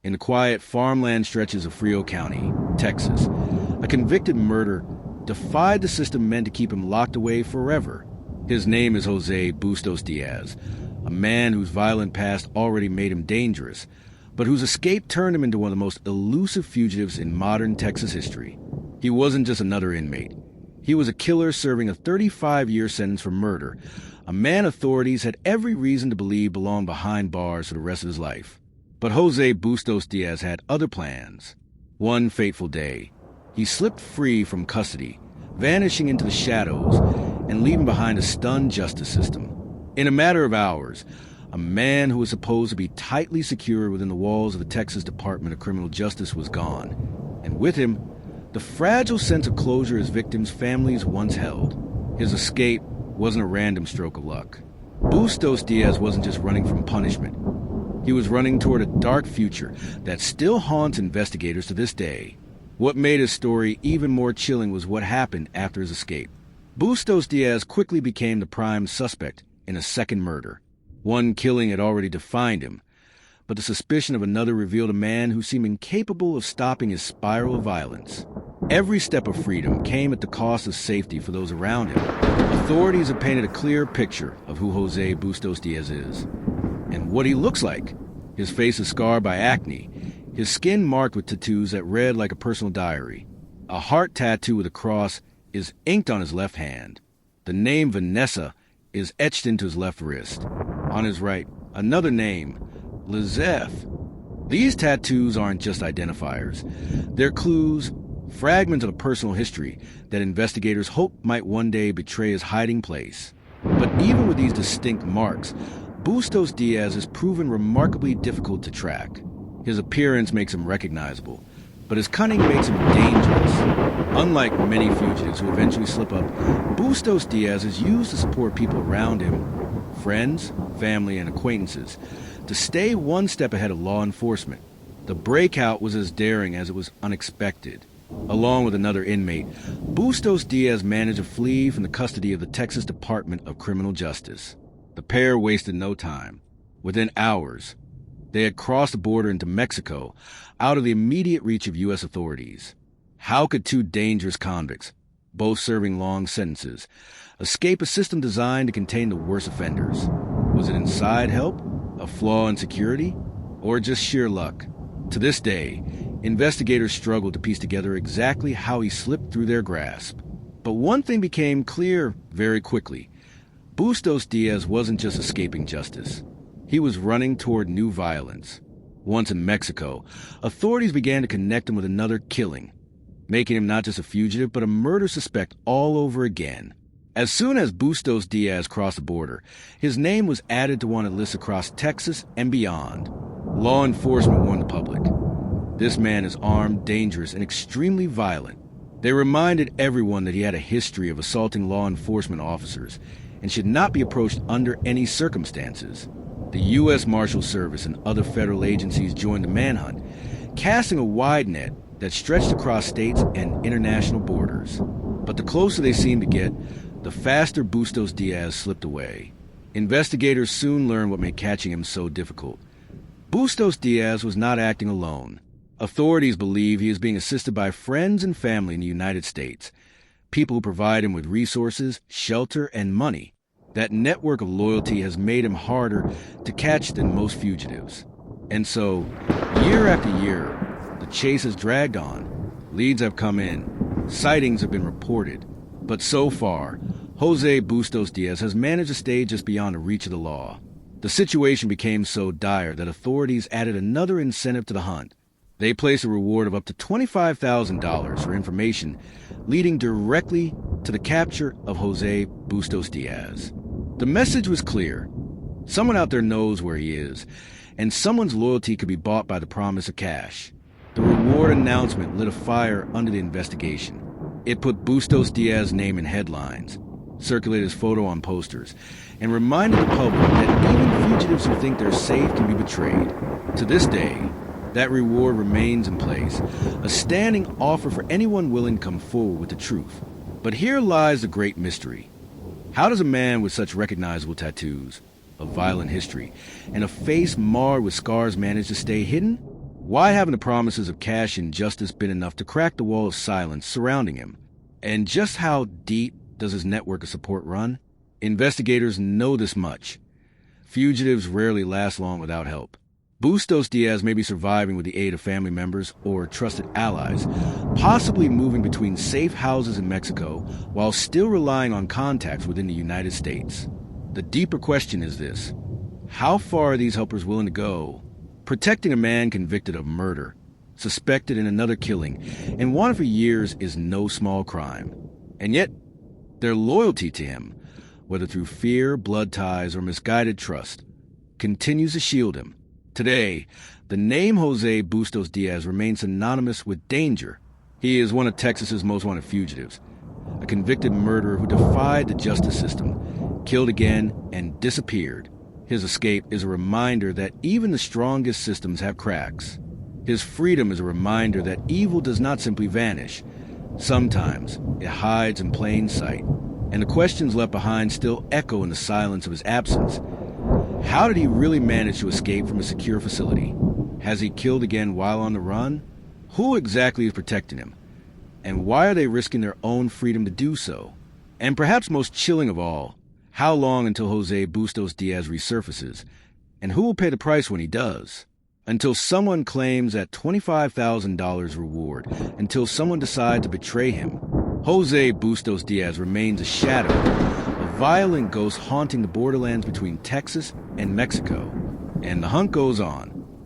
In the quiet farmland stretches of Frio County, Texas, a convicted murderer defied the system meant to keep him locked away forever. His name is Jose Bustos-Diaz, a man whose violent past already made him dangerous, but whose escape turned him into one of the most elusive fugitives in modern Texas history. He wasn't just another inmate. He was a killer serving a 35-year sentence for murder, a man authorities had every reason to believe belonged behind bars for the rest of his life. But Jose Bustos-Diaz had other plans. One fateful day, he slipped free from custody, vanishing into the shadows and leaving behind a stunned justice system. In a matter of hours, a man who was supposed to be tightly secured within the walls of the Texas Department of Criminal Justice was gone, and with him, the fragile sense of closure his victims' families once held. His escape wasn't a random stroke of luck. Bustos-Diaz wasn't just running from punishment. He was running toward a dark future that still haunts investigators to this day. What made his story even more chilling was what happened after his escape. Bustos-Diaz quickly became the prime suspect in a second murder. One killing had already defined him, but the suspicion of another revealed a man who seemed incapable of stopping his spiral of violence. Every step of freedom came at the cost of safety for those around him. Authorities have painted a clear picture of who Jose Bustos-Diaz is and what he looks like. His face is scarred by acne, his skin marked with tattoos that read like a personal diary. A heart tattoo with a cross is inked on his left hand. The name Vanessa is etched into his left wrist. On his right, another name, Lizeth. These tattoos aren't just identifiers. They're clues, fragments of a personal history that investigators hope might one day betray his hiding place. But even with these distinct marks, Bustos-Diaz is proven remarkably difficult to track. His appearance makes him recognizable, but his cunning makes him dangerous. Unlike many fugitives who eventually slip up, Bustos-Diaz is used to support people around him, friends, family, and acquaintances, to stay one step ahead of law enforcement. The breakout was as daring as it was unexpected. Along with another inmate, Bustos-Diaz managed to flee from the custody of the Texas Department of Criminal Justice. The pair wasted no time. Within hours, they had crossed the border into Mexico, out of the immediate reach of U.S. authorities. How could two dangerous convicts, both serving long sentences, escape a system designed to contain the worst offenders? Was it inside help, a flaw in security, or just sheer luck? To this day, investigators struggle to piece together exactly how he slipped through their grasp. But one thing became clear very quickly. Bustos-Diaz wasn't just escaping justice. He was running toward new violence. Once in Mexico, authorities began to connect him with another killing, making him not just a fugitive, but a murder suspect all over again. As soon as Bustos-Diaz crossed the border, his name was added to wanted lists across Texas and beyond. Law enforcement warned the public. This man is armed, dangerous, and extremely violent. They reminded everyone that he had a history of assaulting law enforcement officers and should not be approached under any circumstances. The U.S. Marshal Service and other federal agencies joined the manhunt, casting a wide net that stretched across states and international borders. But the closer they seemed to get, the faster Bustos-Diaz slipped away. Investigators soon learned what made catching him so difficult. Bustos-Diaz was not acting alone. Authorities believe he is being assisted by friends and family in the United States, people who provide him with resources, shelter, and money. That network of loyalty has made him harder to catch than most fugitives. And so, year after year, the chase has dragged on. Leads have come in. Sightings have been reported. But so far, Jose Bustos-Diaz has managed to stay just beyond the reach of the law. The situation became so dire that authorities added another incentive to the hunt. They placed a reward of up to $25,000 for information leading directly to the capture of Jose Bustos-Diaz. The message was clear. Someone out there knows where he is, and someone's loyalty could be bought by the promise of cash. The reward announcement lit a fire under the investigation. It put Bustos-Diaz's name in headlines, circulated his photo on posters, and reminded the public that even fugitives who think they're safe can be betrayed. To this day, that reward remains in place, a standing offer for anyone willing to come forward with the truth. But here lies the great mystery. How does a man with such recognizable tattoos, a violent history, and a face marred with scars manage to stay hidden? Why haven't the promises of cash and justice been enough to crack the wall of silence surrounding him? And just how deep does his network of support run? Investigators know this much. Fugitives rarely last long without help. Bustos Diaz may be surviving with the aid of family members or trusted allies, possibly moving between safe houses in Mexico while still relying on contacts within the United States. The deeper question is this: how far are these helpers willing to go? Protecting a man convicted of murder, suspected in another killing, and wanted for years is no small crime. And yet, their loyalty to him, whether through fear, blood ties, or misguided trust, continues to shield him. Today, the name Jose Bustos-Diaz remains synonymous with danger. He is one of Texas's most wanted fugitives, a convicted murderer who defied the justice system, killed again, and disappeared. His escape is a reminder that even the strongest systems have cracks. His freedom is a reminder that evil does not simply vanish. Sometimes it hides in plain sight, and the questions left behind still echo in the silence of his absence. How did he really manage to escape from a secure facility? Has he killed again while on the run? Who exactly is protecting him? And why are they risking their own freedom to do so? And perhaps most chilling of all, how long until Jose Bustos-Diaz resurfaces? And who will pay the price when he does? Until someone claims that $25,000 reward, until someone decides to betray him, Jose Bustos-Diaz remains a shadow, a violent ghost haunting the borderlands between Texas and Mexico. And the hunt goes on.